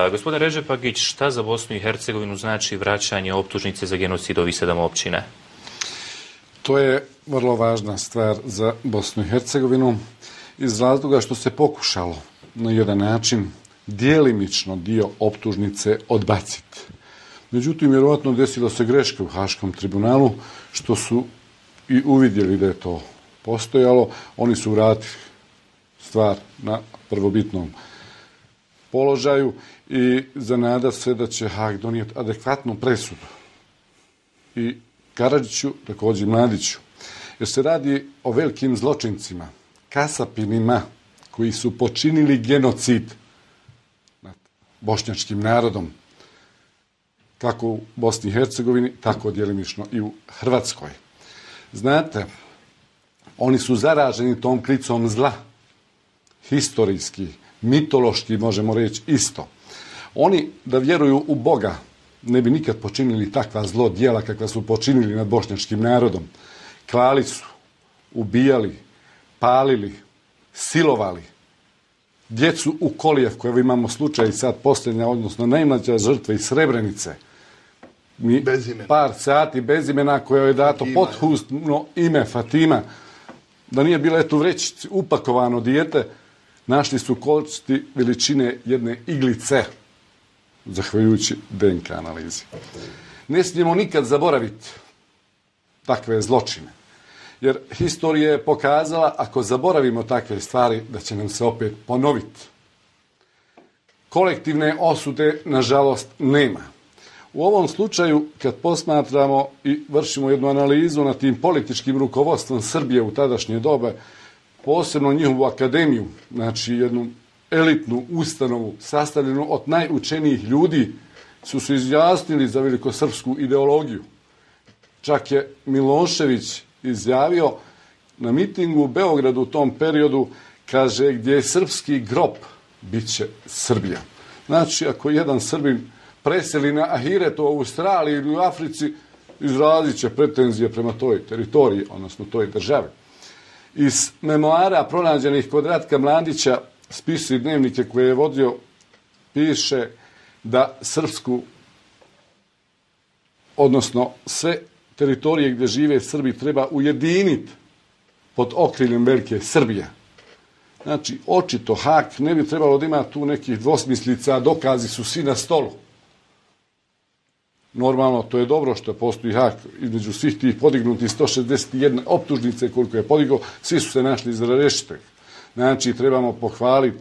Gospodin Redžepagić, šta za Bosnu i Hercegovinu znači vraćanje optužnice za genocid ovih 7 općina? To je vrlo važna stvar za Bosnu i Hercegovinu iz razloga što se pokušalo na jedan način djelimično dio optužnice odbaciti. Međutim, vjerovatno desilo se greške u Haškom tribunalu, što su i uvidjeli da je to postojalo. Oni su vratili stvar na prvobitnom položaju i zanada se da će Haag donijeti adekvatnu presudu. I Karadžiću, također i Mladiću. Jer se radi o velikim zločincima, kasapinima koji su počinili genocid nad bošnjačkim narodom, kako u Bosni i Hercegovini, tako djelimično i u Hrvatskoj. Znate, oni su zaraženi tom klicom zla, historijski, mitološki, možemo reći isto. Oni, da vjeruju u Boga, ne bi nikad počinili takva zlo djela kakva su počinili nad bošnjačkim narodom. Klali su, ubijali, palili, silovali. Djecu u Kolijevkoj, imamo slučaj sad posljednja, odnosno najmlađa žrtva iz Srebrenice. Par sati bez imena koje je dato pothustno ime Fatima. Da nije bilo eto u vrećici upakovano dijete, našli su kosti veličine jedne iglice, zahvaljujući DNK analizi. Ne smijemo nikad zaboraviti takve zločine. Jer historija je pokazala, ako zaboravimo takve stvari, da će nam se opet ponoviti. Kolektivne osude, nažalost, nema. U ovom slučaju, kad posmatramo i vršimo jednu analizu nad tim političkim rukovodstvom Srbije u tadašnje dobe, posebno njihovu akademiju, znači jednu elitnu ustanovu sastavljenu od najučenijih ljudi, su se izjasnili za velikosrpsku ideologiju. Čak je Milošević izjavio na mitingu u Beogradu u tom periodu, kaže, gdje je srpski grob, bit će Srbija. Znači, ako jedan Srbin preseli na ahiret u Australiji ili u Africi, izrazit će pretenzije prema toj teritoriji, odnosno toj državi. Iz memoara pronađenih kod Ratka Mladića, spisi i dnevnike koje je vodio, piše da srpsku, odnosno sve teritorije gdje žive Srbi treba ujediniti pod okriljem velike Srbije. Znači, očito Haag ne bi trebalo da ima tu nekih dvosmislica, dokazi su svi na stolu. Normalno, to je dobro što postoji Haag između svih tih podignuti 161 optužnice koliko je podigao, svi su se našli za rešeteg. Znači, trebamo pohvaliti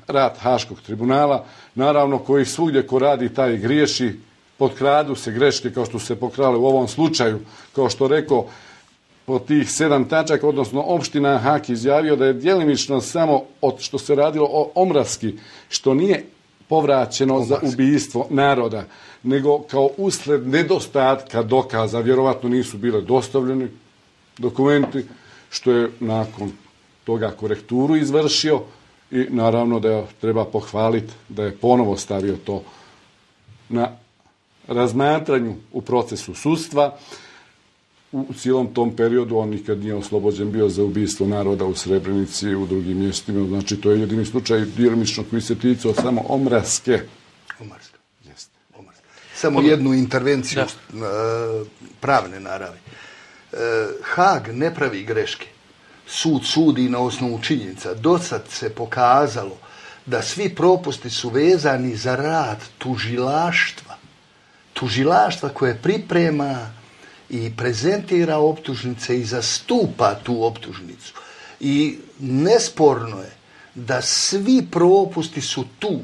rad Haškog tribunala, naravno koji svugdje ko radi taj griješi, potkradu se greške kao što se pokrale u ovom slučaju, kao što rekao, po tih 7 tačaka, odnosno opština Haag izjavio da je djelimično samo od što se radilo o Omravski, što nije povraćeno za ubijstvo naroda, nego kao usled nedostatka dokaza, vjerovatno nisu bile dostavljeni dokumenti, što je nakon toga korekturu izvršio i naravno da treba pohvaliti da je ponovo stavio to na razmatranju u procesu sudstva. U cijelom tom periodu on nikad nije oslobođen bio za ubijstvo naroda u Srebrenici i u drugim mjestima. Znači, to je jedini slučaj djelimično koji se ticao samo Omravske. Omravska. Jeste. Omravska. Samo jednu intervenciju pravne naravi. Haag ne pravi greške. Sud sudi na osnovu činjenica. Dosad se pokazalo da svi propusti su vezani za rad tužilaštva. Tužilaštva koje priprema i prezentira optužnice i zastupa tu optužnicu. I nesporno je da svi propusti su tu.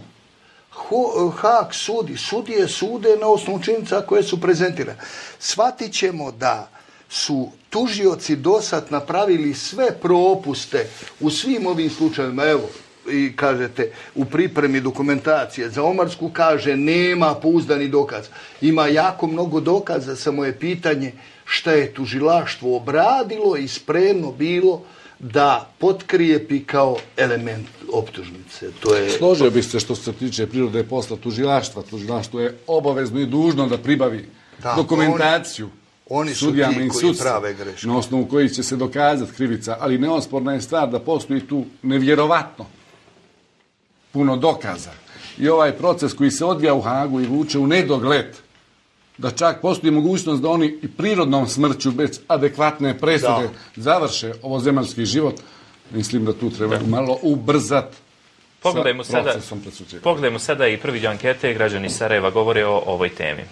Haag sudi, sudije sude na osnovu činjenica koje su prezentirane. Shvatit ćemo da su tužioci dosad napravili sve propuste u svim ovim slučajevima. Evo, i kažete, u pripremi dokumentacije za Omarsku kaže nema pouzdani dokaz. Ima jako mnogo dokaza, samo je pitanje šta je tužilaštvo obradilo i spremno bilo da potkrijepi kao element optužnice. To je... Složio bih se što se tiče prirode posla tužilaštva. Tužilaštvo je obavezno i dužno da pribavi dokumentaciju oni su sudijama ti i koji prave greške. Na osnovu kojih će se dokazati krivica, ali neosporna je stvar da postoji tu nevjerovatno puno dokaza. i ovaj proces koji se odvija u Hagu i vuče u nedogled, da čak postoji mogućnost da oni i prirodnom smrću bez adekvatne presude završe ovozemaljski život, mislim da tu treba malo ubrzati Pogledajmo sada i prvi dio ankete. Građani Sarajeva govore o ovoj temi.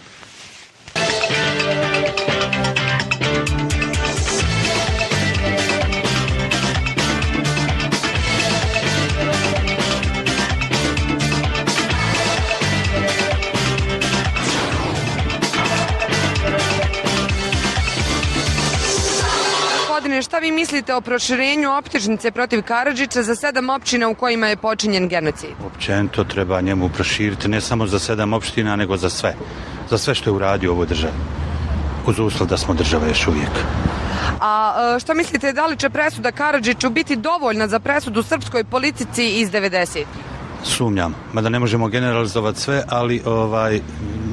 Šta vi mislite o proširenju optužnice protiv Karadžića za 7 općina u kojima je počinjen genocid? Općenito treba njemu proširiti ne samo za 7 opština, nego za sve. Za sve što je uradio u ovoj državi. Uz uslov da smo država još uvijek. A što mislite, da li će presuda Karadžiću biti dovoljna za presudu srpskoj politici iz 90? Sumnjam. Mada ne možemo generalizovati sve, ali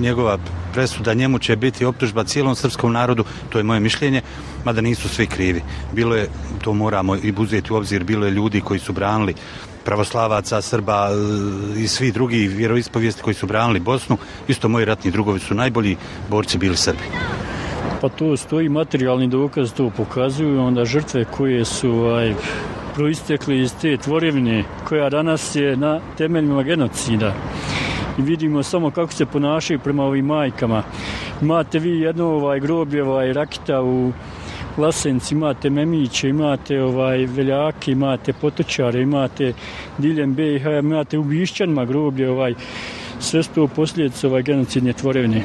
njegova presuda njemu će biti optužba cijelom srpskom narodu, to je moje mišljenje, mada nisu svi krivi. Bilo je, to moramo i uzeti u obzir, bilo je ljudi koji su branili pravoslavaca, Srba i svi drugi vjeroispovijesti koji su branili Bosnu. Isto moji ratni drugovi su najbolji borci bili Srbi. Pa tu stoji materijalni dokaz, to pokazuju onda žrtve koje su proistekli iz te tvorevine koja danas je na temeljima genocida. I vidimo samo kako se ponašaju prema ovim majkama. Imate vi jedno groblje Rakita u Lasenci, imate Memiće, imate Veljake, imate Potočare, imate diljem BiH, imate u Bišćanima groblje, sve su to posljedice genocidne tvorevine.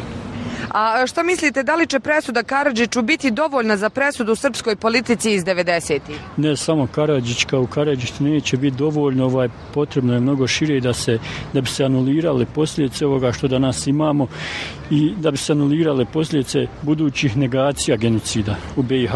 A što mislite, da li će presuda Karadžiću biti dovoljna za presudu srpskoj politici iz 90-ih? Ne samo Karadžić, kao Karadžić neće biti dovoljno, potrebno je mnogo šire da bi se anulirale posljedice ovoga što danas imamo i da bi se anulirale posljedice budućih negacija genocida u BiH.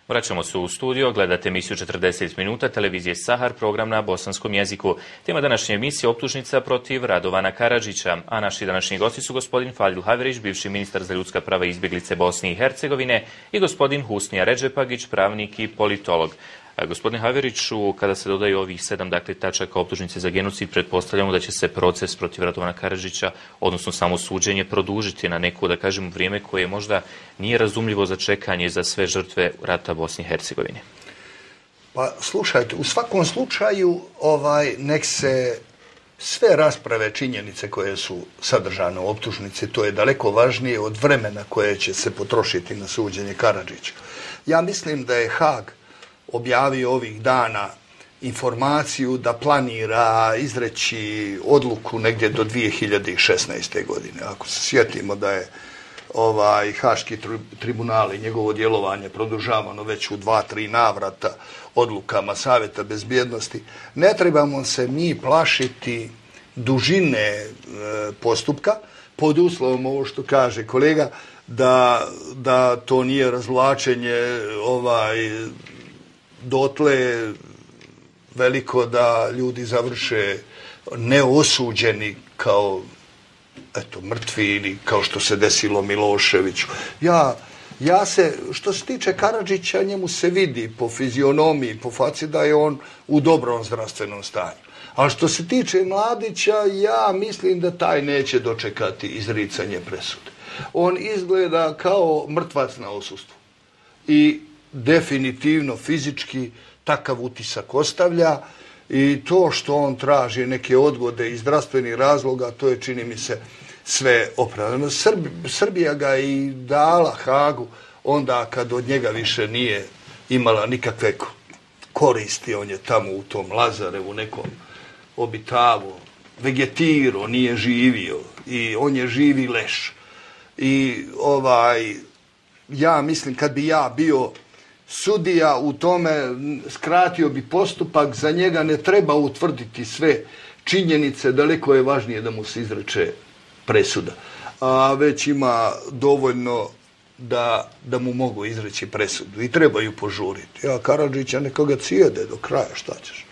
Vraćamo se u studio, gledate emisiju 40 minuta, televizije Sahar, program na bosanskom jeziku. Tema današnje emisije optužnica protiv Radovana Karadžića, a naši današnji gosti su gospodin Fadil Haverić, bivši ministar za ljudska prava i izbjeglice Bosne i Hercegovine, i gospodin Husnija Redžepagić, pravnik i politolog. Gospodine Haveriću, kada se dodaju ovih 7 tačaka optužnice za genocid, pretpostavljamo da će se proces protiv Radovana Karadžića, odnosno samo suđenje, produžiti na neko, da kažemo, vrijeme koje možda nije razumljivo za čekanje za sve žrtve rata Bosne i Hercegovine. Pa slušajte, u svakom slučaju nek se sve rasprave, činjenice koje su sadržane u optužnici, to je daleko važnije od vremena koje će se potrošiti na suđenje Karadžića. Ja mislim da je Hag objavio ovih dana informaciju da planira izreći odluku negdje do 2016. godine. Ako se sjetimo da je Haški tribunal i njegovo djelovanje produžavano već u 2-3 navrata odlukama Savjeta bezbjednosti, ne trebamo se mi plašiti dužine postupka, pod uslovom ovo što kaže kolega, da to nije razvlačenje dotle veliko da ljudi završe neosuđeni kao mrtvi ili kao što se desilo Miloševiću. Ja se, što se tiče Karadžića, njemu se vidi po fizionomiji, po faci da je on u dobrom zdravstvenom stanju. A što se tiče Mladića, ja mislim da taj neće dočekati izricanje presude. On izgleda kao mrtvac na odsustvu. I definitivno fizički takav utisak ostavlja i to što on traži neke odgode iz zdravstvenih razloga, to je, čini mi se, sve opravdano. Srbija ga i dala Hagu onda kad od njega više nije imala nikakve koristi. On je tamo u tom Lazarevu nekom obitavu, vegetirao, nije živio i on je živi leš. I ja mislim, kad bi ja bio sudija u tome, skratio bi postupak, za njega ne treba utvrditi sve činjenice, daleko je važnije da mu se izreče presuda. A već ima dovoljno da mu mogu izreći presudu i trebaju požuriti. Ja Karadžića neka ga cijede do kraja, šta ćeš.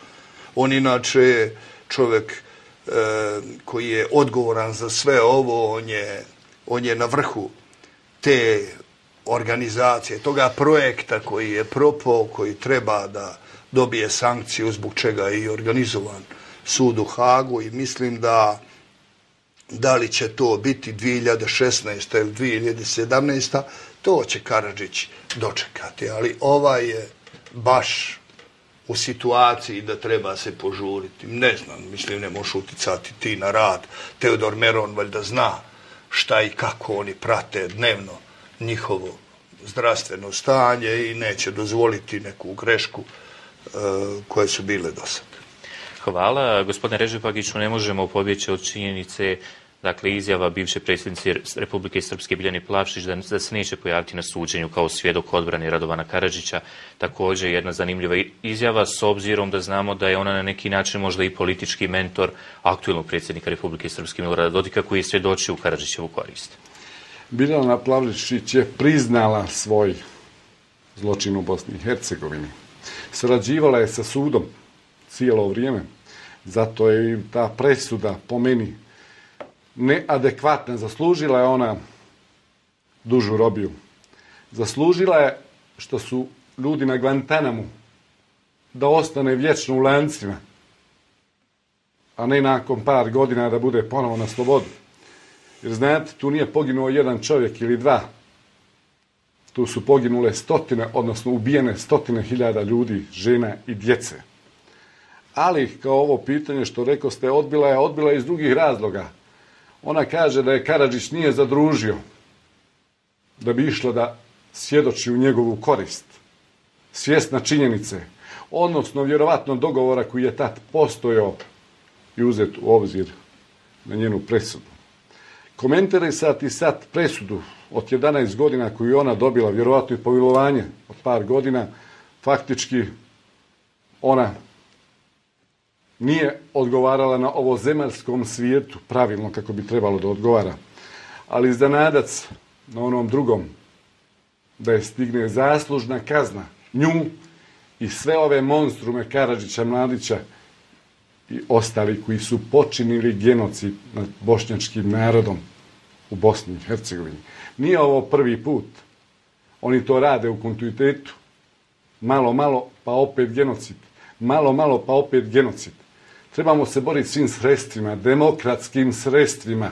On inače čovjek koji je odgovoran za sve ovo, on je na vrhu te organizacije, toga projekta koji je propao, koji treba da dobije sankciju, zbog čega je i organizovan sud u Hagu, i mislim da li će to biti 2016. ili 2017. to će Karadžić dočekati, ali ovaj je baš u situaciji da treba se požuriti. Ne znam, mislim, ne možeš uticati ti na rad. Teodor Meron valjda zna šta i kako oni prate dnevno njihovo zdravstveno stanje i neće dozvoliti neku grešku koje su bile do sada. Hvala. Gospodine Režepagiću, ne možemo pobjeći od činjenice, dakle, izjava bivše predsjednice Republike Srpske Biljane Plavšić da se neće pojaviti na suđenju kao svjedok odbrane Radovana Karadžića. Također jedna zanimljiva izjava, s obzirom da znamo da je ona na neki način možda i politički mentor aktuelnog predsjednika Republike Srpske Milorada Dodika, koji je svjedočio u Karadžićevu korist. Biljana Plavšić je priznala svoj zločin u Bosni i Hercegovini. Surađivala je sa sudom cijelo vrijeme. Zato je i ta presuda po meni neadekvatna. Zaslužila je ona dužu robiju. Zaslužila je što su ljudi na Guantanamu da ostane vječno u lancima, a ne nakon par godina da bude ponovo na slobodu. Jer znate, tu nije poginuo jedan čovjek ili dva. Tu su poginule stotine, odnosno ubijene stotine hiljada ljudi, žena i djece. Ali, kao ovo pitanje što rekoste, odbila je iz drugih razloga. Ona kaže da je Karadžić nije zadružio da bi išla da svjedoči u njegovu korist. Svjesna činjenice, odnosno vjerovatno dogovora koji je tad postojao i uzet u obzir na njenu presudu. Komentarisati sad presudu od 11 godina koju je ona dobila, vjerovatno i pomilovanje od par godina, faktički ona nije odgovarala na ovozemaljskom svijetu pravilno kako bi trebalo da odgovara. Ali iznenadac na onom drugom, da je stigne zaslužna kazna nju i sve ove monstrume Karadžića, Mladića i ostali koji su počinili genocid nad bošnjačkim narodom u Bosni i Hercegovini. Nije ovo prvi put. Oni to rade u kontinuitetu. Malo, pa opet genocid. Malo, pa opet genocid. Trebamo se boriti svim sredstvima, demokratskim sredstvima.